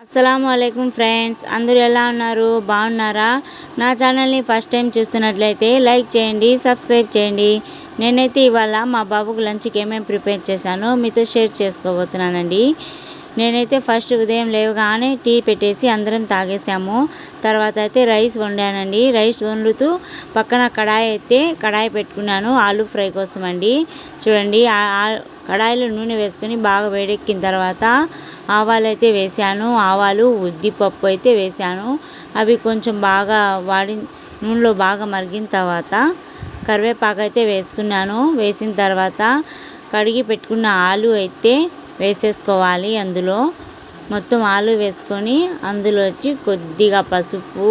అస్సలాముఅలైకుం friends, అందరూ ఎలా ఉన్నారు? బాగున్నారా? నా ఛానల్ని ఫస్ట్ టైం చూస్తున్నట్లయితే లైక్ చేయండి, సబ్స్క్రైబ్ చేయండి. నేనైతే ఇవాళ మా బాబుకు లంచ్కి ఏమేమి ప్రిపేర్ చేశానో మీతో షేర్ చేసుకోబోతున్నానండి. నేనైతే ఫస్ట్ ఉదయం లేవగానే టీ పెట్టేసి అందరం తాగేసాము. తర్వాత అయితే రైస్ వండానండి. రైస్ వండుతూ పక్కన కడాయి పెట్టుకున్నాను ఆలూ ఫ్రై కోసం అండి. చూడండి, కడాయిలో నూనె వేసుకొని బాగా వేడెక్కిన తర్వాత ఆవాలు అయితే వేసాను. ఆవాలు, ఉద్దిపప్పు అయితే వేసాను. అవి కొంచెం బాగా నూనెలో బాగా మరిగిన తర్వాత కరివేపాకు అయితే వేసుకున్నాను. వేసిన తర్వాత కడిగి పెట్టుకున్న ఆలు అయితే వేసేసుకోవాలి. అందులో మొత్తం ఆలు వేసుకొని అందులో వచ్చి కొద్దిగా పసుపు,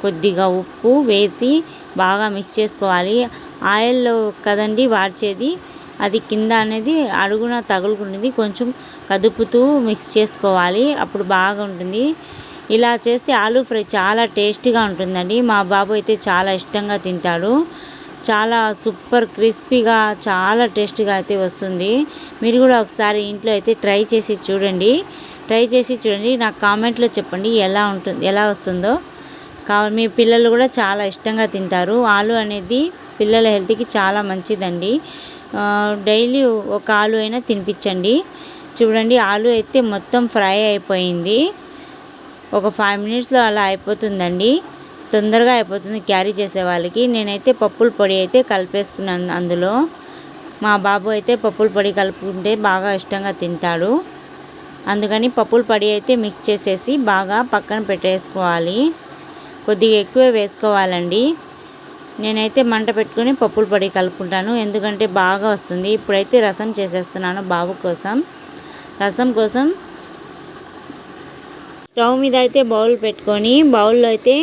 కొద్దిగా ఉప్పు వేసి బాగా మిక్స్ చేసుకోవాలి. ఆయిల్లో కదండి వాడ్చేది, అది కింద అనేది అడుగున తగులుకుంటుంది. కొంచెం కదుపుతూ మిక్స్ చేసుకోవాలి, అప్పుడు బాగా ఉంటుంది. ఇలా చేస్తే ఆలూ ఫ్రై చాలా టేస్టీగా ఉంటుందండి. మా బాబు అయితే చాలా ఇష్టంగా తింటాడు. చాలా సూపర్ క్రిస్పీగా చాలా టేస్టీగా అయితే వస్తుంది. మీరు కూడా ఒకసారి ఇంట్లో అయితే ట్రై చేసి చూడండి. నాకు కామెంట్లో చెప్పండి ఎలా వస్తుందో. మీ పిల్లలు కూడా చాలా ఇష్టంగా తింటారు. ఆలు అనేది పిల్లల హెల్త్కి చాలా మంచిదండి. డైలీ ఒక ఆలు అయినా తినిపించండి. చూడండి, ఆలు అయితే మొత్తం ఫ్రై అయిపోయింది. ఒక 5 మినిట్స్లో అలా అయిపోతుందండి. తొందరగా అయిపోతుంది క్యారీ చేసే వాళ్ళకి. నేనైతే పప్పుల పొడి అయితే కలిపేసుకున్నాను అందులో. మా బాబు అయితే పప్పుల పొడి కలుపుకుంటే బాగా ఇష్టంగా తింటాడు. అందుకని పప్పుల పొడి అయితే మిక్స్ చేసేసి బాగా పక్కన పెట్టేసుకోవాలి. కొద్దిగా ఎక్కువే వేసుకోవాలండి. నేనైతే మంట పెట్టుకొని పప్పుల పొడి కలుపుకుంటాను, ఎందుకంటే బాగా వస్తుంది. ఇప్పుడైతే రసం చేసేస్తున్నాను బాబు కోసం. రసం కోసం స్టవ్ మీద అయితే బౌల్ పెట్టుకొని బౌల్లో అయితే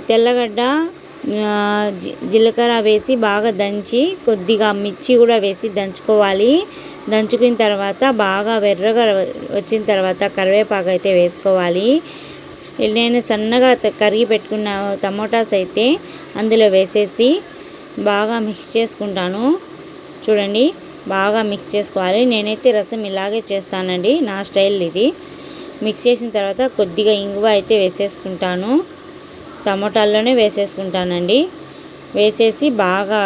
తెల్లగడ్డ, జీలకర్ర వేసి బాగా దంచి కొద్దిగా మిర్చి కూడా వేసి దంచుకోవాలి. దంచుకున్న తర్వాత బాగా ఎర్రగా వచ్చిన తర్వాత కరివేపాకు అయితే వేసుకోవాలి. నేను సన్నగా కరిగి పెట్టుకున్న టమోటాస్ అయితే అందులో వేసేసి బాగా మిక్స్ చేసుకుంటాను. చూడండి, బాగా మిక్స్ చేసుకోవాలి. నేనైతే రసం ఇలాగే చేస్తానండి, నా స్టైల్ ఇది. మిక్స్ చేసిన తర్వాత కొద్దిగా ఇంగువ అయితే వేసేసుకుంటాను. టమోటాల్లోనే వేసేసుకుంటానండి. వేసేసి బాగా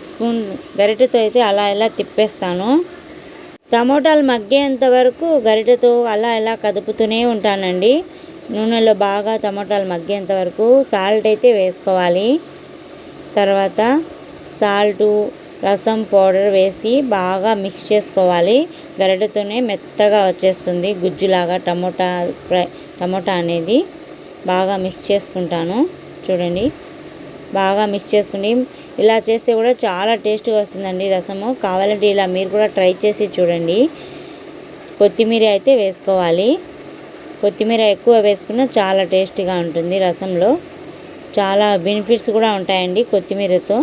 స్పూన్ గరిటెతో అయితే అలా ఇలా తిప్పేస్తాను. టమోటాలు మగ్గేంత వరకు గరిటెతో అలా కదుపుతూనే ఉంటానండి. నూనెలో బాగా టమోటాలు మగ్గేంత వరకు సాల్ట్ అయితే వేసుకోవాలి. తర్వాత సాల్టు, రసం పౌడర్ వేసి బాగా మిక్స్ చేసుకోవాలి. గరిటెతోనే మెత్తగా వచ్చేస్తుంది గుజ్జులాగా టమోటా అనేది. బాగా మిక్స్ చేసుకుంటాను. చూడండి, బాగా మిక్స్ చేసుకుని ఇలా చేస్తే కూడా చాలా టేస్ట్గా వస్తుందండి రసము. కావాలంటే ఇలా మీరు కూడా ట్రై చేసి చూడండి. కొత్తిమీర అయితే వేసుకోవాలి. కొత్తిమీర ఎక్కువ వేసుకున్నా చాలా టేస్టీగా ఉంటుంది. రసంలో చాలా బెనిఫిట్స్ కూడా ఉంటాయండి కొత్తిమీరతో.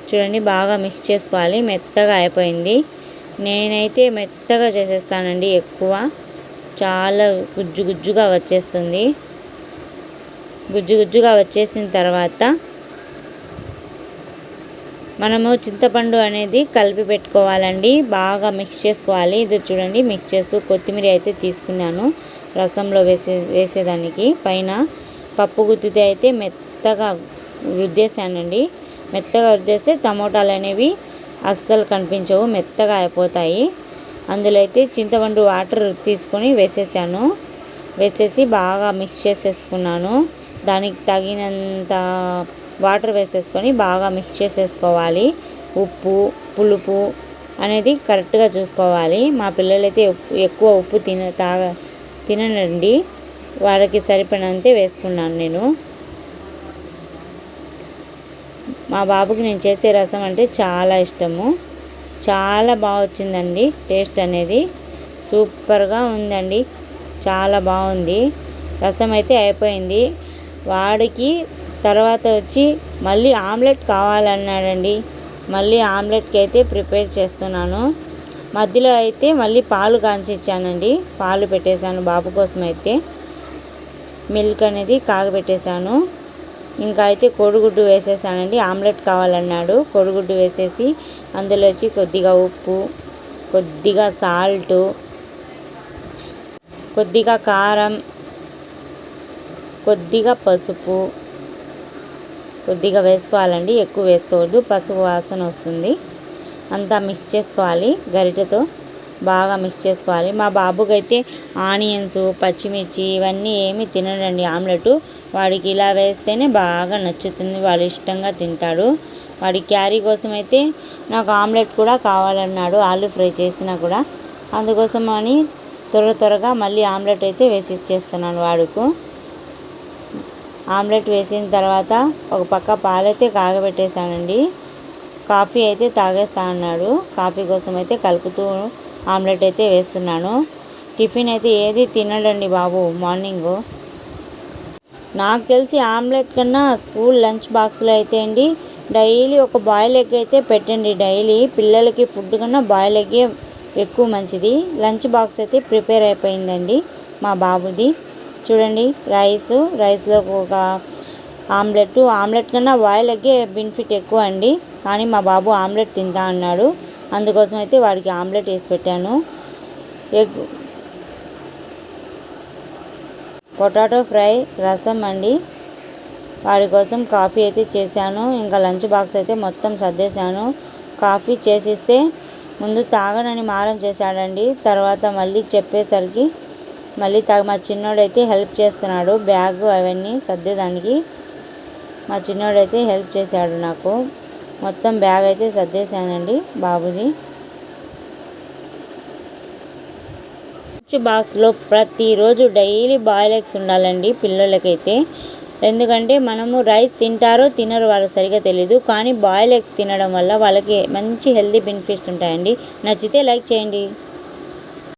చూడండి, బాగా మిక్స్ చేసుకోవాలి. మెత్తగా అయిపోయింది. నేనైతే మెత్తగా చేసేస్తానండి ఎక్కువ. చాలా గుజ్జుగా వచ్చేస్తుంది. గుజ్జుగా వచ్చేసిన తర్వాత మనము చింతపండు అనేది కలిపి పెట్టుకోవాలండి. బాగా మిక్స్ చేసుకోవాలి. ఇది చూడండి, మిక్స్ చేస్తూ కొత్తిమీర అయితే తీసుకున్నాను రసంలో వేసేదానికి. పైన పప్పు గుత్తితో అయితే మెత్తగా రుద్దేశానండి. మెత్తగా రుద్దేస్తే టమోటాలు అనేవి అస్సలు కనిపించవు, మెత్తగా అయిపోతాయి. అందులో అయితే చింతపండు వాటర్ తీసుకొని వేసేసాను. వేసేసి బాగా మిక్స్ చేసేసుకున్నాను. దానికి తగినంత వాటర్ వేసేసుకొని బాగా మిక్స్ చేసేసుకోవాలి. ఉప్పు, పులుపు అనేది కరెక్ట్గా చూసుకోవాలి. మా పిల్లలైతే ఎక్కువ ఉప్పు తిననండి. వాళ్ళకి సరిపడినంతే వేసుకున్నాను నేను. మా బాబుకి నేను చేసే రసం అంటే చాలా ఇష్టము. చాలా బాగా వచ్చిందండి. టేస్ట్ అనేది సూపర్గా ఉందండి. చాలా బాగుంది. రసం అయితే అయిపోయింది. వాడికి తర్వాత వచ్చి మళ్ళీ ఆమ్లెట్ కావాలన్నాడండి. మళ్ళీ ఆమ్లెట్కి అయితే ప్రిపేర్ చేస్తున్నాను. మధ్యలో అయితే మళ్ళీ పాలు కాంచి ఇచ్చానండి. పాలు పెట్టేశాను బాబు కోసం అయితే. మిల్క్ అనేది కాగబెట్టేశాను. ఇంకా అయితే కోడిగుడ్డు వేసేసానండి. ఆమ్లెట్ కావాలన్నాడు. కోడిగుడ్డు వేసేసి అందులో వచ్చి కొద్దిగా ఉప్పు, కొద్దిగా సాల్టు, కొద్దిగా కారం, కొద్దిగా పసుపు కొద్దిగా వేసుకోవాలండి, ఎక్కువ వేసుకోవద్దు, పసుపు వాసన వస్తుంది. అంతా మిక్స్ చేసుకోవాలి, గరిటెతో బాగా మిక్స్ చేసుకోవాలి. మా బాబుకి అయితే ఆనియన్స్, పచ్చిమిర్చి ఇవన్నీ ఏమీ తినడండి ఆమ్లెట్. వాడికి ఇలా వేస్తేనే బాగా నచ్చుతుంది, వాడు ఇష్టంగా తింటాడు. వాడి క్యారీ కోసం అయితే నాకు ఆమ్లెట్ కూడా కావాలన్నాడు, ఆలు ఫ్రై చేసినా కూడా. అందుకోసం అని త్వరగా మళ్ళీ ఆమ్లెట్ అయితే వేసి ఇచ్చేస్తున్నాను వాడుకు. ఆమ్లెట్ వేసిన తర్వాత ఒక పక్క పాలైతే కాగబెట్టేశానండి. కాఫీ అయితే తాగేస్తా అన్నాడు, కాఫీ కోసం అయితే కలుపుతూ ఆమ్లెట్ అయితే వేస్తున్నాను. టిఫిన్ అయితే ఏది తినడండి బాబు మార్నింగు. నాకు తెలిసి ఆమ్లెట్ కన్నా స్కూల్ లంచ్ బాక్స్లో అయితే అండి డైలీ ఒక బాయిల్ ఎగ్ అయితే పెట్టండి. డైలీ పిల్లలకి ఫుడ్ కన్నా బాయిల్ ఎగ్గే ఎక్కువ మంచిది. లంచ్ బాక్స్ అయితే ప్రిపేర్ అయిపోయిందండి మా బాబుది. చూడండి, రైస్లో ఒక ఆమ్లెట్ కన్నా బాయిల్ ఎగ్గే బెనిఫిట్ ఎక్కువ అండి. కానీ మా బాబు ఆమ్లెట్ తింటా అన్నాడు, అందుకోసం అయితే వాడికి ఆమ్లెట్ వేసి పెట్టాను. ఎగ్ పొటాటో ఫ్రై, రసం అండి. వాడి కోసం కాఫీ అయితే చేశాను. ఇంకా లంచ్ బాక్స్ అయితే మొత్తం సర్దేశాను. కాఫీ చేసిస్తే ముందు తాగనని మారం చేశాడండి. తర్వాత మళ్ళీ చెప్పేసరికి మళ్ళీ మా చిన్నోడైతే హెల్ప్ చేస్తున్నాడు, బ్యాగ్ అవన్నీ సర్దేదానికి. మా చిన్నోడైతే హెల్ప్ చేశాడు నాకు. మొత్తం బ్యాగ్ అయితే సర్దేశానండి బాబుది. లంచ్ బాక్స్లో ప్రతిరోజు డైలీ బాయిల్ ఎగ్స్ ఉండాలండి పిల్లలకైతే. ఎందుకంటే మనము రైస్ తింటారో తినరో వాళ్ళకి సరిగా తెలీదు, కానీ బాయిల్ ఎగ్స్ తినడం వల్ల వాళ్ళకి మంచి హెల్తీ బెనిఫిట్స్ ఉంటాయండి. నచ్చితే లైక్ చేయండి.